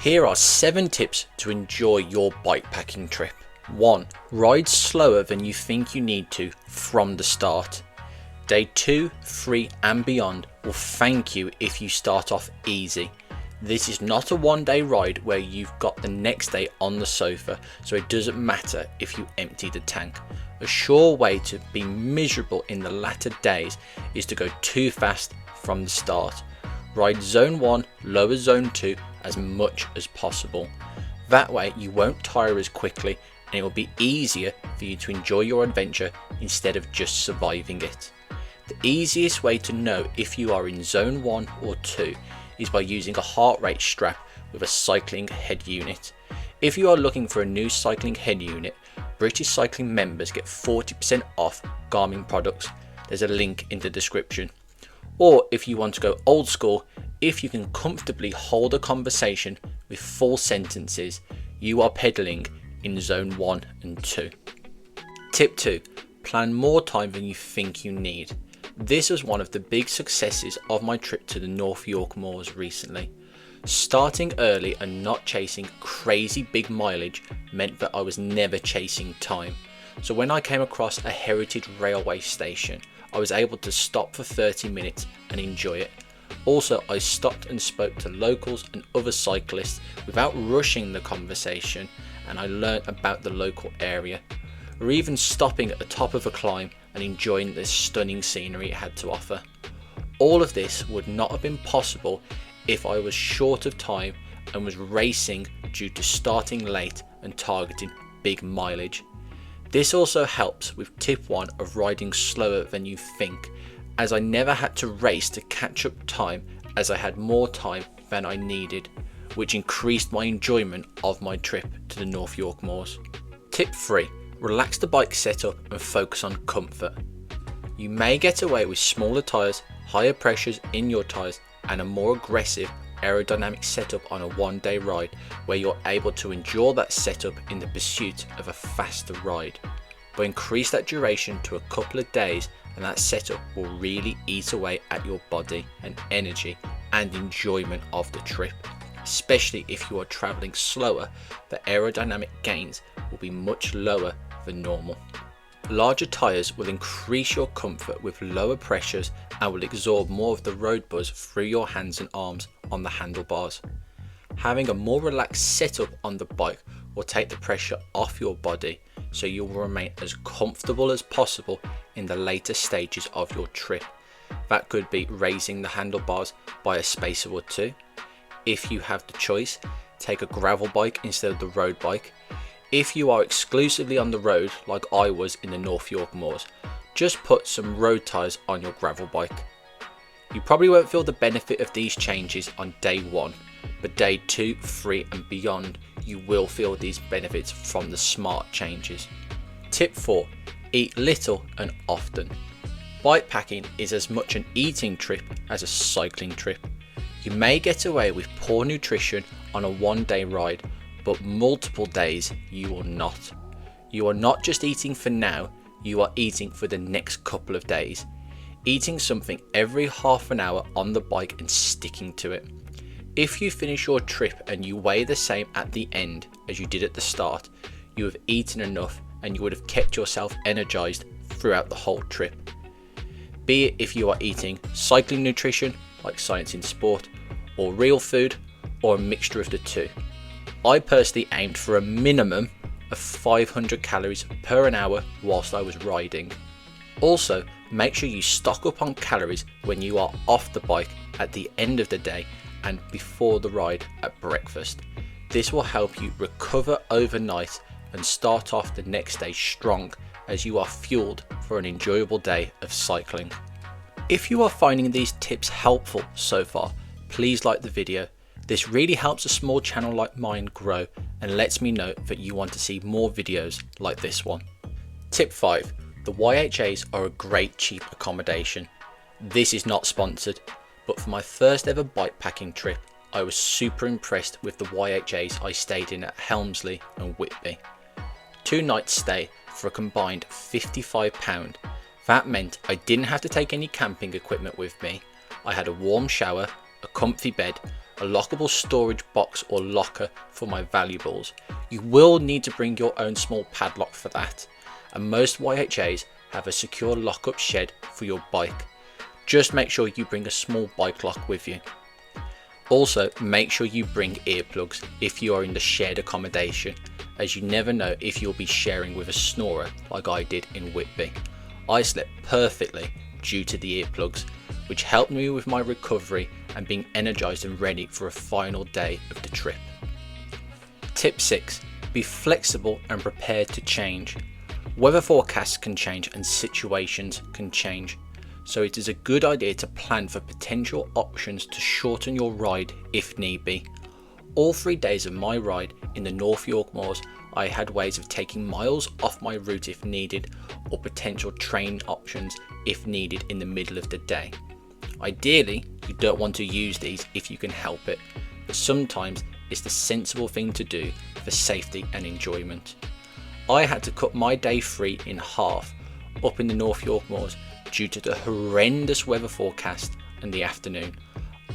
Here are 7 tips to enjoy your bikepacking trip. 1. Ride slower than you think you need to from the start. Day 2, 3 and beyond will thank you if you start off easy. This is not a one-day ride where you've got the next day on the sofa, so it doesn't matter if you empty the tank. A sure way to be miserable in the latter days is to go too fast from the start. Ride zone 1, lower zone 2 as much as possible. That way you won't tire as quickly and it will be easier for you to enjoy your adventure instead of just surviving it. The easiest way to know if you are in zone 1 or 2 is by using a heart rate strap with a cycling head unit. If you are looking for a new cycling head unit, British Cycling members get 40% off Garmin products. There's a link in the description. Or if you want to go old school, if you can comfortably hold a conversation with full sentences, you are pedaling in zone 1 and 2. Tip 2. Plan more time than you think you need. This was one of the big successes of my trip to the North York Moors recently. Starting early and not chasing crazy big mileage meant that I was never chasing time. So when I came across a heritage railway station, I was able to stop for 30 minutes and enjoy it. Also, I stopped and spoke to locals and other cyclists without rushing the conversation, and I learned about the local area, or even stopping at the top of a climb and enjoying the stunning scenery it had to offer. All of this would not have been possible if I was short of time and was racing due to starting late and targeting big mileage. This also helps with tip 1 of riding slower than you think, as I never had to race to catch up time as I had more time than I needed, which increased my enjoyment of my trip to the North York Moors. Tip 3. Relax the bike setup and focus on comfort. You may get away with smaller tyres, higher pressures in your tyres and a more aggressive aerodynamic setup on a one-day ride where you're able to endure that setup in the pursuit of a faster ride. But increase that duration to a couple of days and that setup will really eat away at your body and energy and enjoyment of the trip. Especially if you are travelling slower, the aerodynamic gains will be much lower than normal. Larger tyres will increase your comfort with lower pressures and will absorb more of the road buzz through your hands and arms on the handlebars. Having a more relaxed setup on the bike will take the pressure off your body, so you will remain as comfortable as possible in the later stages of your trip. That could be raising the handlebars by a spacer or 2. If you have the choice, take a gravel bike instead of the road bike. If you are exclusively on the road, like I was in the North York Moors, just put some road tyres on your gravel bike. You probably won't feel the benefit of these changes on day 1, but day 2, 3 and beyond, you will feel these benefits from the smart changes. Tip 4. Eat little and often. Bikepacking is as much an eating trip as a cycling trip. You may get away with poor nutrition on a one-day ride, but multiple days you will not. You are not just eating for now, you are eating for the next couple of days. Eating something every half an hour on the bike and sticking to it. If you finish your trip and you weigh the same at the end as you did at the start, you have eaten enough and you would have kept yourself energized throughout the whole trip. Be it if you are eating cycling nutrition, like Science in Sport, or real food, or a mixture of the two. I personally aimed for a minimum of 500 calories per an hour whilst I was riding. Also, make sure you stock up on calories when you are off the bike at the end of the day and before the ride at breakfast. This will help you recover overnight and start off the next day strong as you are fueled for an enjoyable day of cycling. If you are finding these tips helpful so far, please like the video. This really helps a small channel like mine grow and lets me know that you want to see more videos like this one. Tip 5. The YHAs are a great cheap accommodation. This is not sponsored, but for my first ever bikepacking trip, I was super impressed with the YHAs I stayed in at Helmsley and Whitby. 2 nights stay for a combined £55. That meant I didn't have to take any camping equipment with me. I had a warm shower, a comfy bed, a lockable storage box or locker for my valuables. You will need to bring your own small padlock for that, and most YHAs have a secure lockup shed for your bike. Just make sure you bring a small bike lock with you. Also, make sure you bring earplugs if you are in the shared accommodation, as you never know if you'll be sharing with a snorer like I did in Whitby. I slept perfectly due to the earplugs, which helped me with my recovery and being energized and ready for a final day of the trip. Tip 6. Be flexible and prepared to change. Weather forecasts can change and situations can change, so it is a good idea to plan for potential options to shorten your ride if need be. All 3 days of my ride in the North York Moors, I had ways of taking miles off my route if needed, or potential train options if needed in the middle of the day. Ideally, you don't want to use these if you can help it, but sometimes it's the sensible thing to do for safety and enjoyment. I had to cut my day 3 in half up in the North York Moors due to the horrendous weather forecast in the afternoon.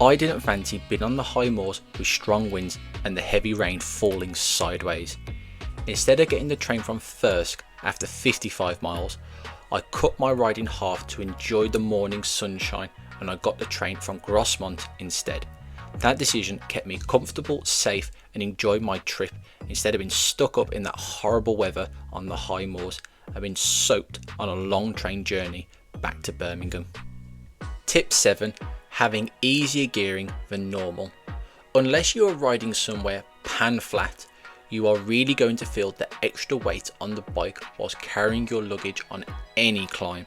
I didn't fancy being on the high moors with strong winds and the heavy rain falling sideways. Instead of getting the train from Thirsk after 55 miles, I cut my ride in half to enjoy the morning sunshine, and I got the train from Grossmont instead. That decision kept me comfortable, safe, and enjoyed my trip instead of being stuck up in that horrible weather on the high moors and being soaked on a long train journey back to Birmingham. Tip 7. Having easier gearing than normal. Unless you are riding somewhere pan flat, you are really going to feel the extra weight on the bike whilst carrying your luggage on any climb.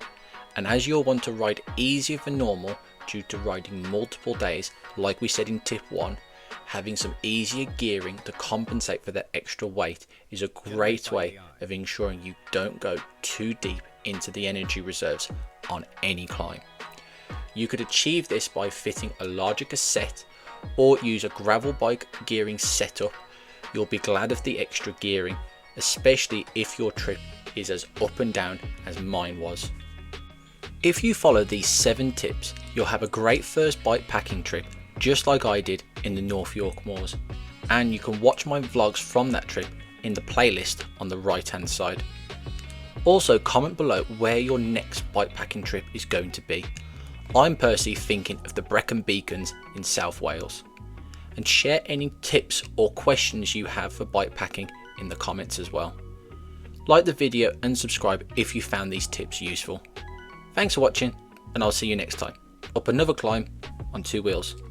And as you'll want to ride easier than normal due to riding multiple days, like we said in tip 1, having some easier gearing to compensate for the extra weight is a great way of ensuring you don't go too deep into the energy reserves on any climb. You could achieve this by fitting a larger cassette or use a gravel bike gearing setup. You'll be glad of the extra gearing, especially if your trip is as up and down as mine was. If you follow these 7 tips, you'll have a great first bike packing trip just like I did in the North York Moors, and you can watch my vlogs from that trip in the playlist on the right hand side. Also, comment below where your next bike packing trip is going to be. I'm personally thinking of the Brecon Beacons in South Wales. And share any tips or questions you have for bike packing in the comments as well. Like the video and subscribe if you found these tips useful. Thanks for watching, and I'll see you next time, up another climb on 2 wheels.